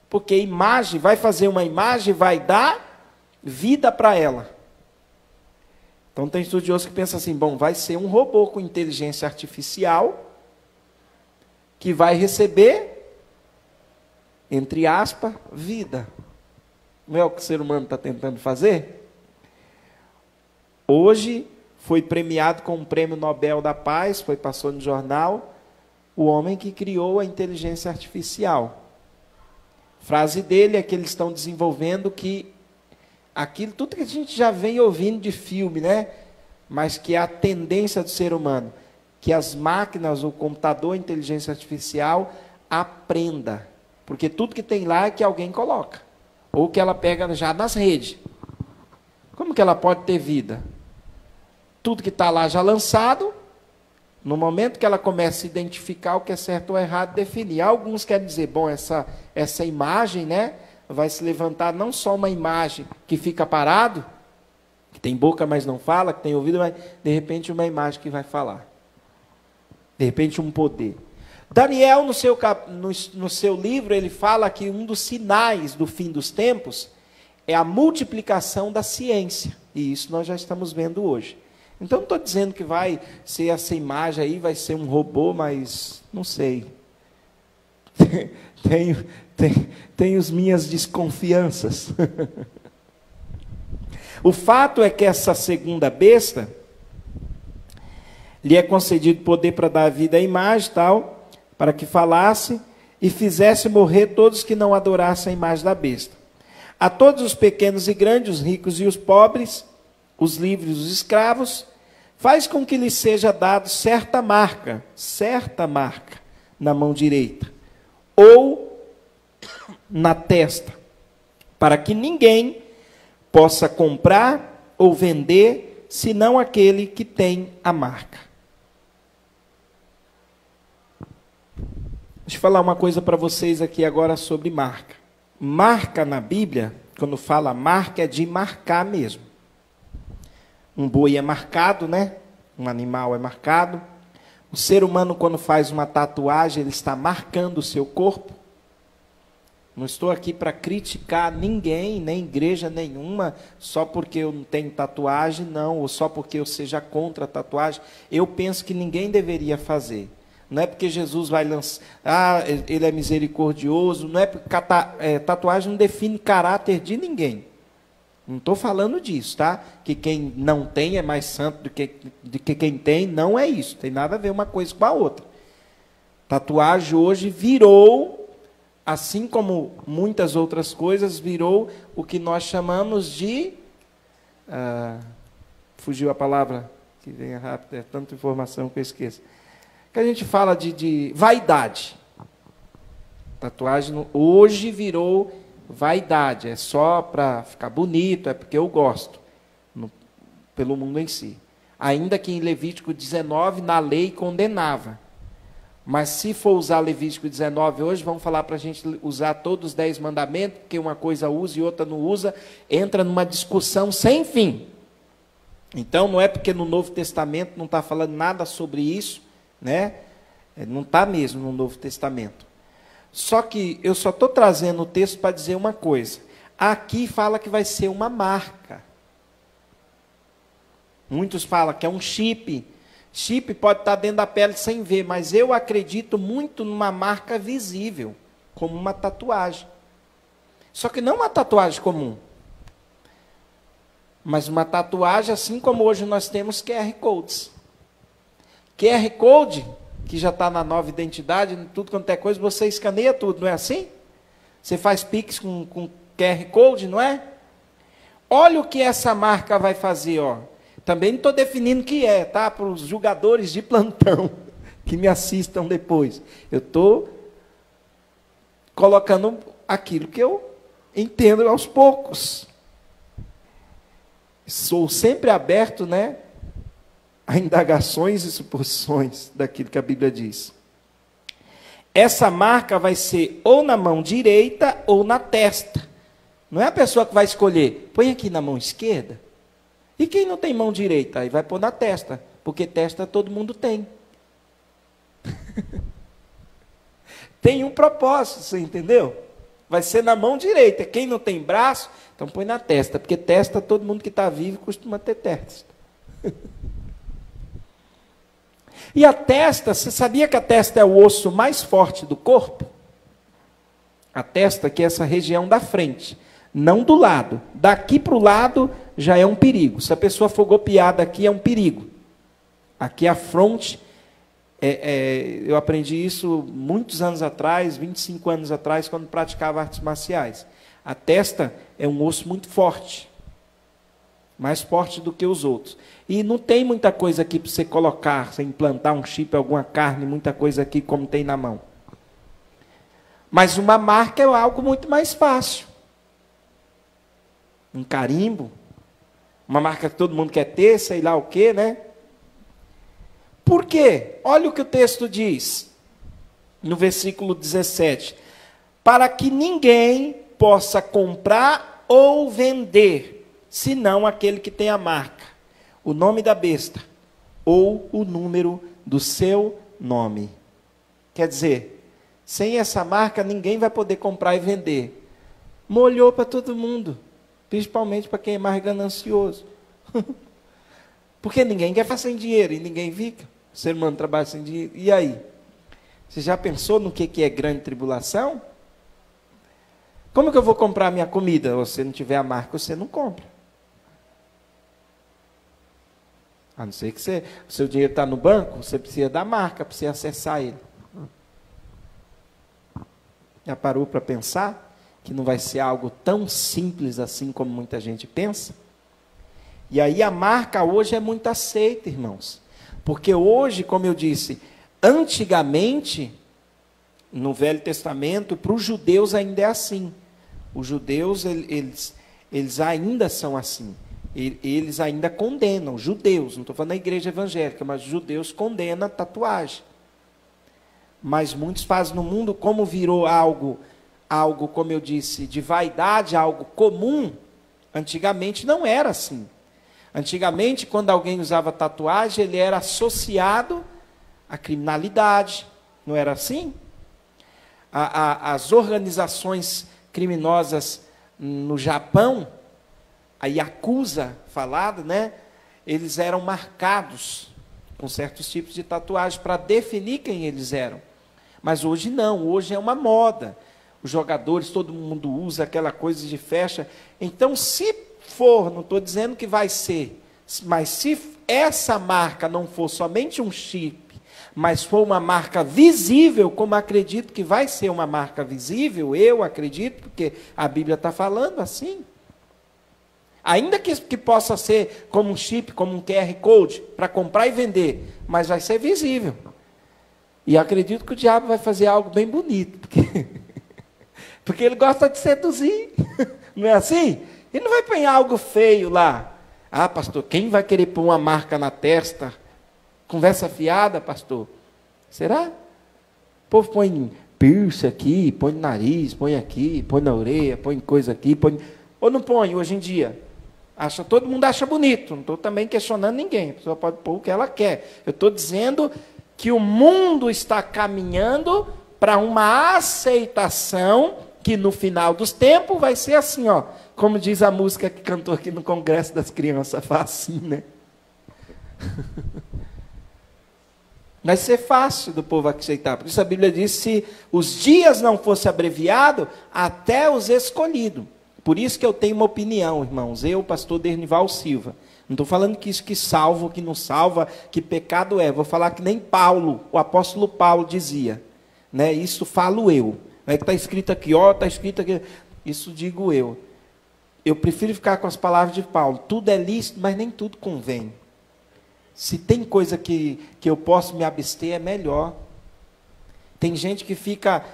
Porque imagem, vai fazer uma imagem, vai dar vida para ela. Então tem estudiosos que pensam assim, bom, vai ser um robô com inteligência artificial que vai receber, entre aspas, vida. Não é o que o ser humano está tentando fazer? Hoje foi premiado com um prêmio Nobel da Paz, passou no jornal, o homem que criou a inteligência artificial. A frase dele é que eles estão desenvolvendo que aquilo, tudo que a gente já vem ouvindo de filme, né? Mas que é a tendência do ser humano, que as máquinas, o computador, a inteligência artificial, aprenda. Porque tudo que tem lá é que alguém coloca. Ou que ela pega já nas redes. Como que ela pode ter vida? Tudo que está lá já lançado, no momento que ela começa a identificar o que é certo ou errado, definir. Alguns querem dizer, bom, essa imagem, né, vai se levantar não só uma imagem que fica parado, que tem boca, mas não fala, que tem ouvido, mas de repente uma imagem que vai falar. De repente um poder. Daniel, no seu livro, ele fala que um dos sinais do fim dos tempos é a multiplicação da ciência. E isso nós já estamos vendo hoje. Então, não estou dizendo que vai ser essa imagem aí, vai ser um robô, mas não sei. Tenho as minhas desconfianças. O fato é que essa segunda besta, lhe é concedido poder para dar vida à imagem, tal, para que falasse e fizesse morrer todos que não adorassem a imagem da besta. A todos os pequenos e grandes, os ricos e os pobres, os livres e os escravos, faz com que lhe seja dado certa marca na mão direita, ou na testa, para que ninguém possa comprar ou vender, senão aquele que tem a marca. Deixa eu falar uma coisa para vocês aqui agora sobre marca. Marca na Bíblia, quando fala marca, é de marcar mesmo. Um boi é marcado, né? Um animal é marcado. O ser humano, quando faz uma tatuagem, ele está marcando o seu corpo. Não estou aqui para criticar ninguém, nem igreja nenhuma, só porque eu não tenho tatuagem, não, ou só porque eu seja contra a tatuagem. Eu penso que ninguém deveria fazer. Não é porque Jesus vai lançar, ele é misericordioso, não é porque tatuagem não define caráter de ninguém. Não estou falando disso, tá? Que quem não tem é mais santo do que quem tem, não é isso. Tem nada a ver uma coisa com a outra. Tatuagem hoje virou, assim como muitas outras coisas, virou o que nós chamamos de... fugiu a palavra, que vem rápido, é tanta informação que eu esqueço. Que a gente fala de vaidade. Tatuagem hoje virou vaidade, é só para ficar bonito, é porque eu gosto, pelo mundo em si. Ainda que em Levítico 19, na lei condenava. Mas se for usar Levítico 19 hoje, vamos falar para a gente usar todos os 10 mandamentos, porque uma coisa usa e outra não usa, entra numa discussão sem fim. Então, não é porque no Novo Testamento não está falando nada sobre isso, né? Não está mesmo no Novo Testamento. Só que eu só estou trazendo o texto para dizer uma coisa. Aqui fala que vai ser uma marca. Muitos falam que é um chip. Chip pode estar dentro da pele sem ver, mas eu acredito muito numa marca visível, como uma tatuagem. Só que não uma tatuagem comum. Mas uma tatuagem assim como hoje nós temos QR Codes. QR Code, que já está na nova identidade, tudo quanto é coisa, você escaneia tudo, não é assim? Você faz Pix com QR Code, não é? Olha o que essa marca vai fazer, ó. Também não estou definindo o que é, tá? Para os julgadores de plantão, que me assistam depois. Eu estou colocando aquilo que eu entendo aos poucos. Sou sempre aberto, né? A indagações e suposições daquilo que a Bíblia diz. Essa marca vai ser ou na mão direita ou na testa. Não é a pessoa que vai escolher, põe aqui na mão esquerda. E quem não tem mão direita, aí vai pôr na testa. Porque testa todo mundo tem. Tem um propósito, você entendeu? Vai ser na mão direita. Quem não tem braço, então põe na testa. Porque testa, todo mundo que está vivo costuma ter testa. E a testa, você sabia que a testa é o osso mais forte do corpo? A testa, que é essa região da frente, não do lado. Daqui para o lado já é um perigo. Se a pessoa for golpeada aqui, é um perigo. Aqui a fronte, eu aprendi isso muitos anos atrás, 25 anos atrás, quando praticava artes marciais. A testa é um osso muito forte, mais forte do que os outros. E não tem muita coisa aqui para você colocar, você implantar um chip, alguma carne, muita coisa aqui como tem na mão. Mas uma marca é algo muito mais fácil. Um carimbo, uma marca que todo mundo quer ter, sei lá o quê, né? Por quê? Olha o que o texto diz, no versículo 17. Para que ninguém possa comprar ou vender, senão aquele que tem a marca, o nome da besta, ou o número do seu nome. Quer dizer, sem essa marca, ninguém vai poder comprar e vender. Molhou para todo mundo, principalmente para quem é mais ganancioso. Porque ninguém quer fazer sem dinheiro e ninguém fica. O ser humano trabalha sem dinheiro. E aí? Você já pensou no que é grande tribulação? Como que eu vou comprar minha comida? Se você não tiver a marca, você não compra. A não ser que o seu dinheiro está no banco, você precisa da marca para você acessar ele. Já parou para pensar que não vai ser algo tão simples assim como muita gente pensa? E aí a marca hoje é muito aceita, irmãos. Porque hoje, como eu disse, antigamente, no Velho Testamento, para os judeus ainda é assim. Os judeus, eles ainda são assim. Eles ainda condenam, judeus, não estou falando da igreja evangélica, mas os judeus condenam a tatuagem. Mas muitos fazem no mundo, como virou algo, como eu disse, de vaidade, algo comum, antigamente não era assim. Antigamente, quando alguém usava tatuagem, ele era associado à criminalidade, não era assim? As organizações criminosas no Japão, a Yakuza falada, né? Eles eram marcados com certos tipos de tatuagem para definir quem eles eram. Mas hoje não, hoje é uma moda. Os jogadores, todo mundo usa aquela coisa de festa. Então, se for, não estou dizendo que vai ser, mas se essa marca não for somente um chip, mas for uma marca visível, como acredito que vai ser uma marca visível, eu acredito, porque a Bíblia está falando assim. Ainda que possa ser como um chip, como um QR Code, para comprar e vender, mas vai ser visível. E acredito que o diabo vai fazer algo bem bonito, porque ele gosta de seduzir, não é assim? Ele não vai pôr algo feio lá. Ah, pastor, quem vai querer pôr uma marca na testa? Conversa fiada, pastor. Será? O povo põe piercing aqui, põe no nariz, põe aqui, põe na orelha, põe coisa aqui, põe... Ou não põe hoje em dia? Todo mundo acha bonito, não estou também questionando ninguém, a pessoa pode pôr o que ela quer. Eu estou dizendo que o mundo está caminhando para uma aceitação que no final dos tempos vai ser assim, ó, como diz a música que cantou aqui no Congresso das Crianças, faz assim, né? Vai ser fácil do povo aceitar, por isso a Bíblia diz, se os dias não fossem abreviados, até os escolhidos. Por isso que eu tenho uma opinião, irmãos, eu, pastor Dernival Silva, não estou falando que isso que salva, que não salva, que pecado é, vou falar que nem Paulo, o apóstolo Paulo dizia, né? Isso falo eu, não é que está escrito aqui, ó, está escrito aqui, isso digo eu. Eu prefiro ficar com as palavras de Paulo, tudo é lícito, mas nem tudo convém. Se tem coisa que eu posso me abster, é melhor. Tem gente que fica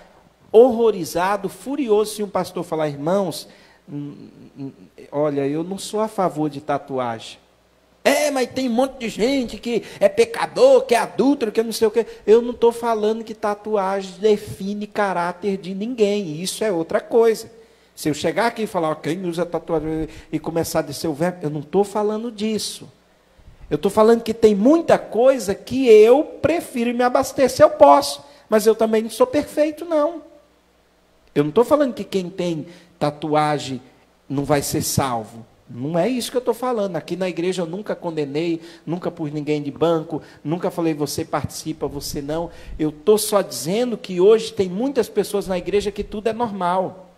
horrorizado, furioso, se um pastor falar, irmãos, olha, eu não sou a favor de tatuagem. Mas tem um monte de gente que é pecador, que é adúltero, que não sei o quê. Eu não estou falando que tatuagem define caráter de ninguém. Isso é outra coisa. Se eu chegar aqui e falar, quem usa tatuagem e começar a descer o verbo, eu não estou falando disso. Eu estou falando que tem muita coisa que eu prefiro me abastecer, eu posso, mas eu também não sou perfeito, não. Eu não estou falando que quem tem tatuagem não vai ser salvo. Não é isso que eu estou falando. Aqui na igreja eu nunca condenei, nunca pus ninguém de banco, nunca falei você participa, você não. Eu estou só dizendo que hoje tem muitas pessoas na igreja que tudo é normal.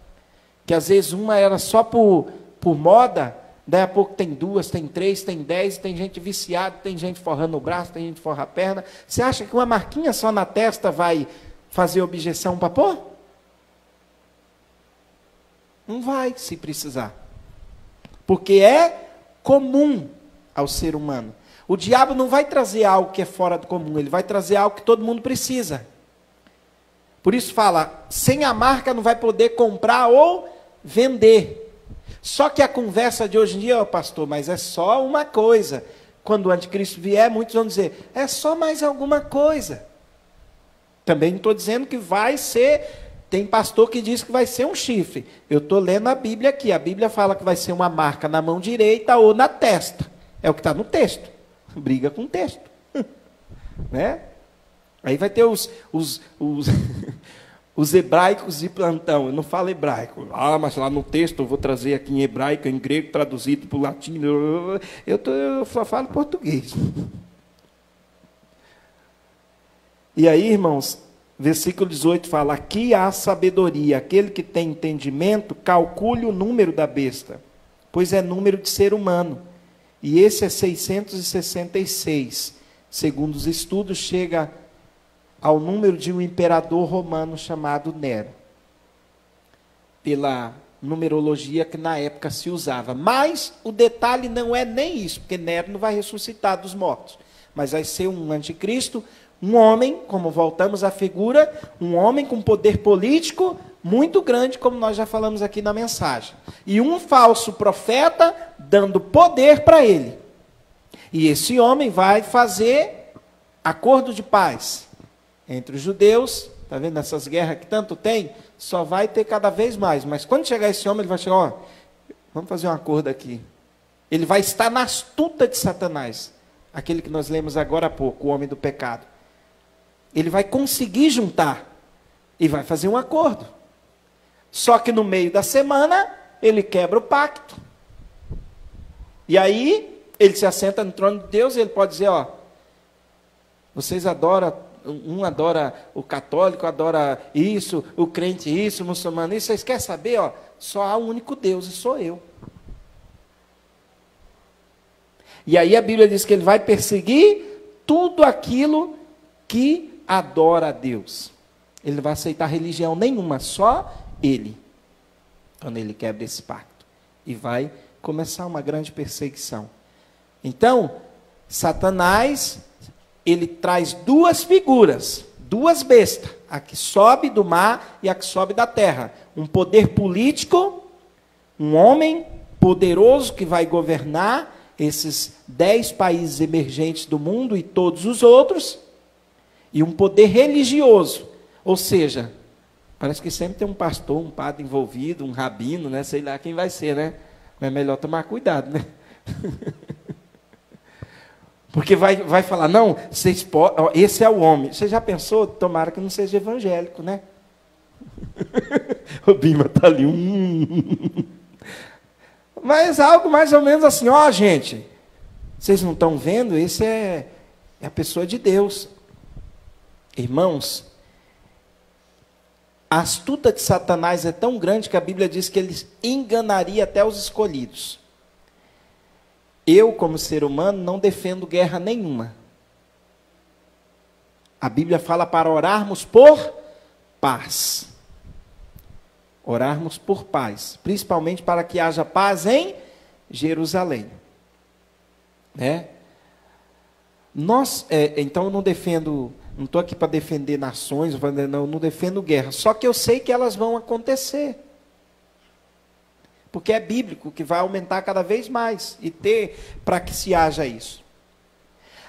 Que às vezes uma era só por moda, daí a pouco tem 2, tem 3, tem 10, tem gente viciada, tem gente forrando o braço, tem gente forrando a perna. Você acha que uma marquinha só na testa vai fazer objeção para pôr? Não vai, se precisar. Porque é comum ao ser humano. O diabo não vai trazer algo que é fora do comum, ele vai trazer algo que todo mundo precisa. Por isso fala, sem a marca não vai poder comprar ou vender. Só que a conversa de hoje em dia, pastor, mas é só uma coisa. Quando o anticristo vier, muitos vão dizer, é só mais alguma coisa. Também não estou dizendo que vai ser... Tem pastor que diz que vai ser um chifre. Eu estou lendo a Bíblia aqui. A Bíblia fala que vai ser uma marca na mão direita ou na testa. É o que está no texto. Briga com o texto. Né? Aí vai ter os hebraicos de plantão. Eu não falo hebraico. Ah, mas lá no texto eu vou trazer aqui em hebraico, em grego, traduzido para o latino. Eu só falo português. E aí, irmãos... Versículo 18 fala, aqui há sabedoria, aquele que tem entendimento, calcule o número da besta, pois é número de ser humano, e esse é 666, segundo os estudos, chega ao número de um imperador romano chamado Nero, pela numerologia que na época se usava, mas o detalhe não é nem isso, porque Nero não vai ressuscitar dos mortos, mas vai ser um anticristo, um homem, como voltamos à figura, um homem com poder político muito grande, como nós já falamos aqui na mensagem. E um falso profeta dando poder para ele. E esse homem vai fazer acordo de paz entre os judeus. Está vendo essas guerras que tanto tem? Só vai ter cada vez mais. Mas quando chegar esse homem, ele vai chegar, ó, vamos fazer um acordo aqui. Ele vai estar na astuta de Satanás. Aquele que nós lemos agora há pouco, o homem do pecado. Ele vai conseguir juntar e vai fazer um acordo. Só que no meio da semana, ele quebra o pacto. E aí, ele se assenta no trono de Deus e ele pode dizer, ó, vocês adoram, um adora o católico, adora isso, o crente isso, o muçulmano isso, vocês querem saber, ó, só há um único Deus e sou eu. E aí a Bíblia diz que ele vai perseguir tudo aquilo que adora a Deus. Ele não vai aceitar religião nenhuma, só ele. Quando ele quebra esse pacto. E vai começar uma grande perseguição. Então, Satanás, ele traz duas figuras, duas bestas. A que sobe do mar e a que sobe da terra. Um poder político, um homem poderoso que vai governar esses 10 países emergentes do mundo e todos os outros, e um poder religioso, ou seja, parece que sempre tem um pastor, um padre envolvido, um rabino, né? Sei lá quem vai ser, né? Mas é melhor tomar cuidado, né? Porque vai falar, não, vocês esse é o homem. Você já pensou? Tomara que não seja evangélico, né? O Bima está ali. Mas algo mais ou menos assim, ó, gente, vocês não estão vendo? Esse é a pessoa de Deus. Irmãos, a astuta de Satanás é tão grande que a Bíblia diz que ele enganaria até os escolhidos. Eu, como ser humano, não defendo guerra nenhuma. A Bíblia fala para orarmos por paz. Orarmos por paz, principalmente para que haja paz em Jerusalém. Né? Então eu não defendo, não estou aqui para defender nações, não defendo guerra, só que eu sei que elas vão acontecer. Porque é bíblico que vai aumentar cada vez mais e ter para que se haja isso.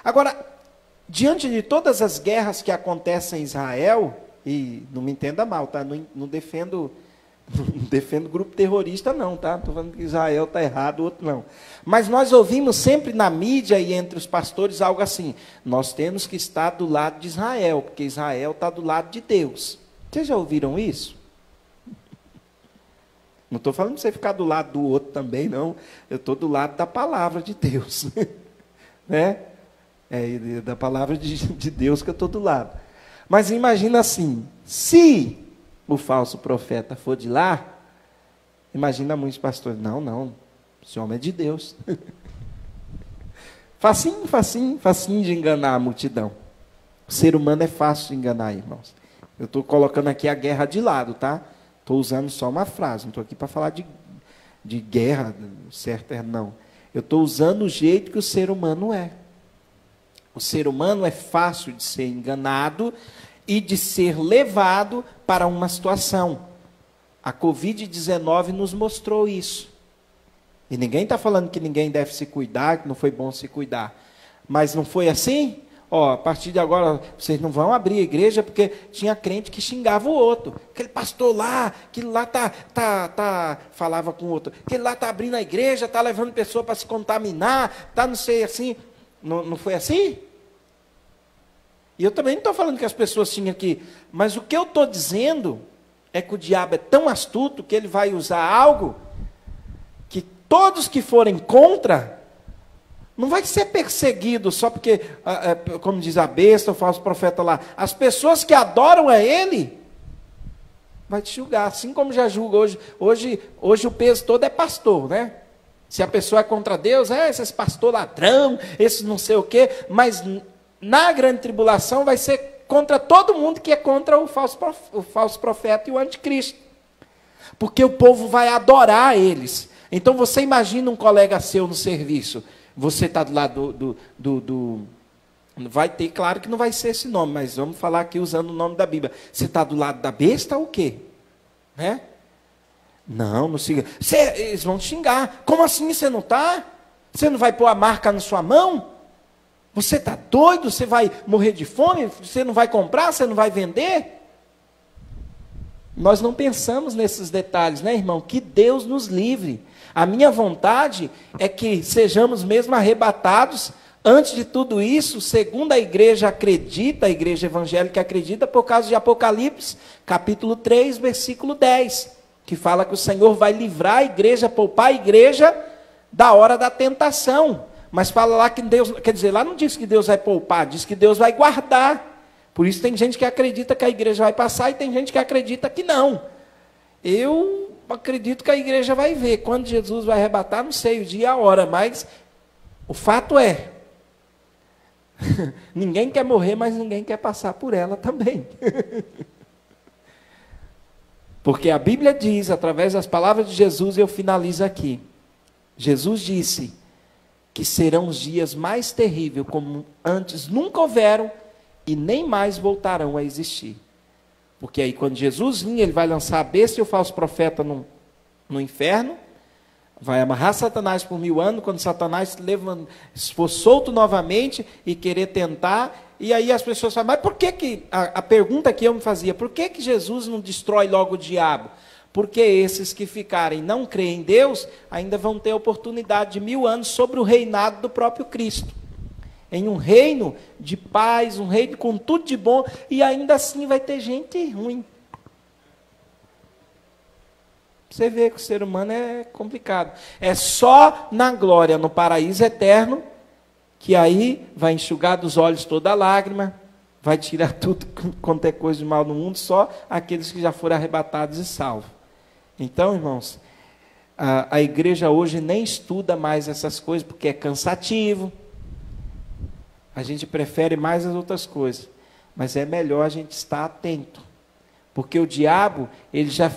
Agora, diante de todas as guerras que acontecem em Israel, e não me entenda mal, tá? Não defendo Não defendo grupo terrorista não, tá? Não estou falando que Israel está errado, o outro não. Mas nós ouvimos sempre na mídia e entre os pastores algo assim: nós temos que estar do lado de Israel, porque Israel está do lado de Deus. Vocês já ouviram isso? Não estou falando para você ficar do lado do outro também, não. Eu estou do lado da palavra de Deus. Né? É da palavra de Deus que eu estou do lado. Mas imagina assim, se o falso profeta for de lá, imagina muitos pastores: não, esse homem é de Deus. Facinho de enganar a multidão. O ser humano é fácil de enganar, irmãos. Eu estou colocando aqui a guerra de lado, tá? Estou usando só uma frase, não estou aqui para falar de guerra, certo é não. Eu estou usando o jeito que o ser humano é. O ser humano é fácil de ser enganado e de ser levado para uma situação. A Covid-19 nos mostrou isso. E ninguém está falando que ninguém deve se cuidar, que não foi bom se cuidar. Mas não foi assim? Ó, a partir de agora, vocês não vão abrir a igreja, porque tinha crente que xingava o outro. Aquele pastor lá, que lá falava com o outro. Aquele lá está abrindo a igreja, está levando pessoa para se contaminar, está não sei assim. Não foi assim? E eu também não estou falando que as pessoas tinham que... Mas o que eu estou dizendo é que o diabo é tão astuto que ele vai usar algo que todos que forem contra... Não vai ser perseguido só porque, como diz a besta, o falso profeta lá, as pessoas que adoram a ele, vai te julgar, assim como já julga hoje o peso todo é pastor, né? Se a pessoa é contra Deus, esse pastor ladrão, esse não sei o quê, mas na grande tribulação vai ser contra todo mundo que é contra o falso profeta e o anticristo. Porque o povo vai adorar eles. Então você imagina um colega seu no serviço. Você está do lado vai ter, claro que não vai ser esse nome, mas vamos falar aqui usando o nome da Bíblia. Você está do lado da besta ou o quê? Né? Não siga. Eles vão te xingar. Como assim você não está? Você não vai pôr a marca na sua mão? Você está doido? Você vai morrer de fome? Você não vai comprar? Você não vai vender? Nós não pensamos nesses detalhes, né, irmão? Que Deus nos livre. A minha vontade é que sejamos mesmo arrebatados, antes de tudo isso, segundo a igreja acredita, a igreja evangélica acredita, por causa de Apocalipse, capítulo 3, versículo 10, que fala que o Senhor vai livrar a igreja, poupar a igreja da hora da tentação. Mas fala lá que Deus, quer dizer, lá não diz que Deus vai poupar, diz que Deus vai guardar. Por isso tem gente que acredita que a igreja vai passar e tem gente que acredita que não. Eu acredito que a igreja vai ver. Quando Jesus vai arrebatar, não sei o dia e a hora, mas o fato é, ninguém quer morrer, mas ninguém quer passar por ela também. Porque a Bíblia diz, através das palavras de Jesus, e eu finalizo aqui. Jesus disse que serão os dias mais terríveis, como antes nunca houveram, e nem mais voltarão a existir. Porque aí quando Jesus vir, ele vai lançar a besta e o falso profeta no inferno, vai amarrar Satanás por 1000 anos, quando Satanás for solto novamente e querer tentar, e aí as pessoas falam, mas por que a pergunta que eu me fazia, por que Jesus não destrói logo o diabo? Porque esses que ficarem não creem em Deus, ainda vão ter a oportunidade de 1000 anos sobre o reinado do próprio Cristo. Em um reino de paz, um reino com tudo de bom, e ainda assim vai ter gente ruim. Você vê que o ser humano é complicado. É só na glória, no paraíso eterno, que aí vai enxugar dos olhos toda a lágrima, vai tirar tudo quanto é coisa de mal no mundo, só aqueles que já foram arrebatados e salvos. Então, irmãos, a igreja hoje nem estuda mais essas coisas, porque é cansativo. A gente prefere mais as outras coisas, mas é melhor a gente estar atento, porque o diabo, ele já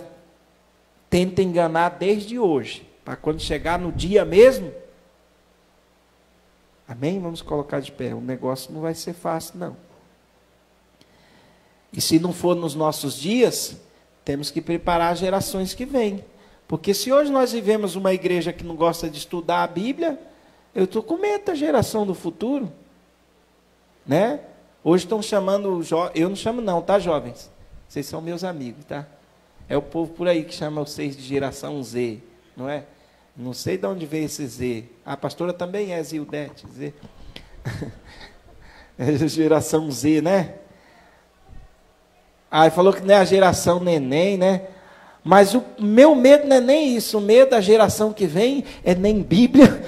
tenta enganar desde hoje, para quando chegar no dia mesmo, amém? Vamos colocar de pé, o negócio não vai ser fácil não, e se não for nos nossos dias, temos que preparar as gerações que vêm, porque se hoje nós vivemos uma igreja que não gosta de estudar a Bíblia, eu estou com medo da geração do futuro, né? Hoje estão chamando, eu não chamo não, tá, jovens? Vocês são meus amigos, tá? É o povo por aí que chama vocês de geração Z, não é? Não sei de onde veio esse Z. A pastora também é Zildete, Z. É a geração Z, né? Aí falou que não é a geração neném, né? Mas o meu medo não é nem isso. O medo da geração que vem é nem Bíblia.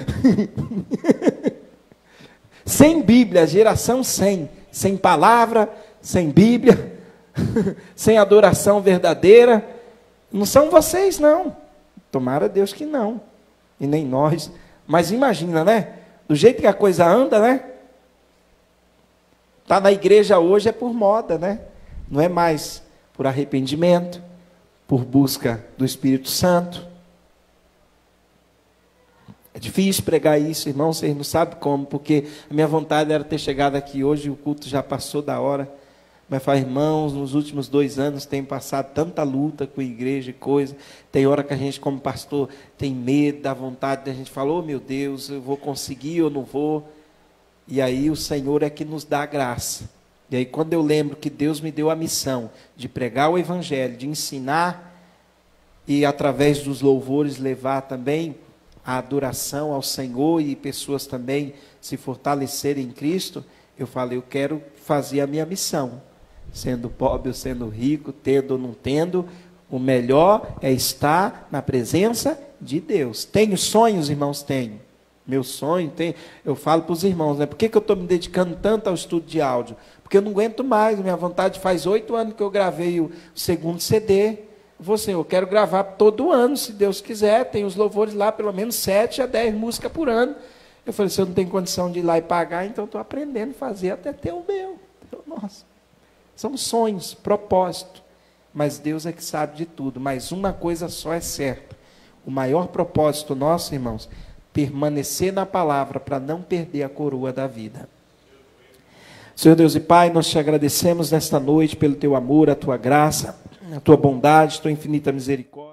Sem Bíblia, geração sem palavra, sem Bíblia, sem adoração verdadeira. Não são vocês, não. Tomara Deus que não. E nem nós. Mas imagina, né? Do jeito que a coisa anda, né? Tá na igreja hoje é por moda, né? Não é mais por arrependimento, por busca do Espírito Santo. É difícil pregar isso, irmão, vocês não sabem como, porque a minha vontade era ter chegado aqui hoje e o culto já passou da hora. Mas fala, irmãos, nos últimos 2 anos tem passado tanta luta com a igreja e coisa. Tem hora que a gente, como pastor, tem medo, dá vontade, a gente fala, oh meu Deus, eu vou conseguir ou não vou? E aí o Senhor é que nos dá a graça. E aí quando eu lembro que Deus me deu a missão de pregar o Evangelho, de ensinar e através dos louvores levar também a adoração ao Senhor e pessoas também se fortalecerem em Cristo, eu falei, eu quero fazer a minha missão. Sendo pobre ou sendo rico, tendo ou não tendo, o melhor é estar na presença de Deus. Tenho sonhos, irmãos? Tenho. Meu sonho tem. Eu falo para os irmãos, né? Por que eu estou me dedicando tanto ao estudo de áudio? Porque eu não aguento mais. Minha vontade faz 8 anos que eu gravei o 2º CD. Eu quero gravar todo ano, se Deus quiser. Tem os louvores lá, pelo menos 7 a 10 músicas por ano. Eu falei, se eu não tenho condição de ir lá e pagar, então estou aprendendo a fazer até ter o meu. Nossa. São sonhos, propósito. Mas Deus é que sabe de tudo. Mas uma coisa só é certa. O maior propósito nosso, irmãos, permanecer na palavra para não perder a coroa da vida. Senhor Deus e Pai, nós te agradecemos nesta noite pelo teu amor, a tua graça, a tua bondade, a tua infinita misericórdia.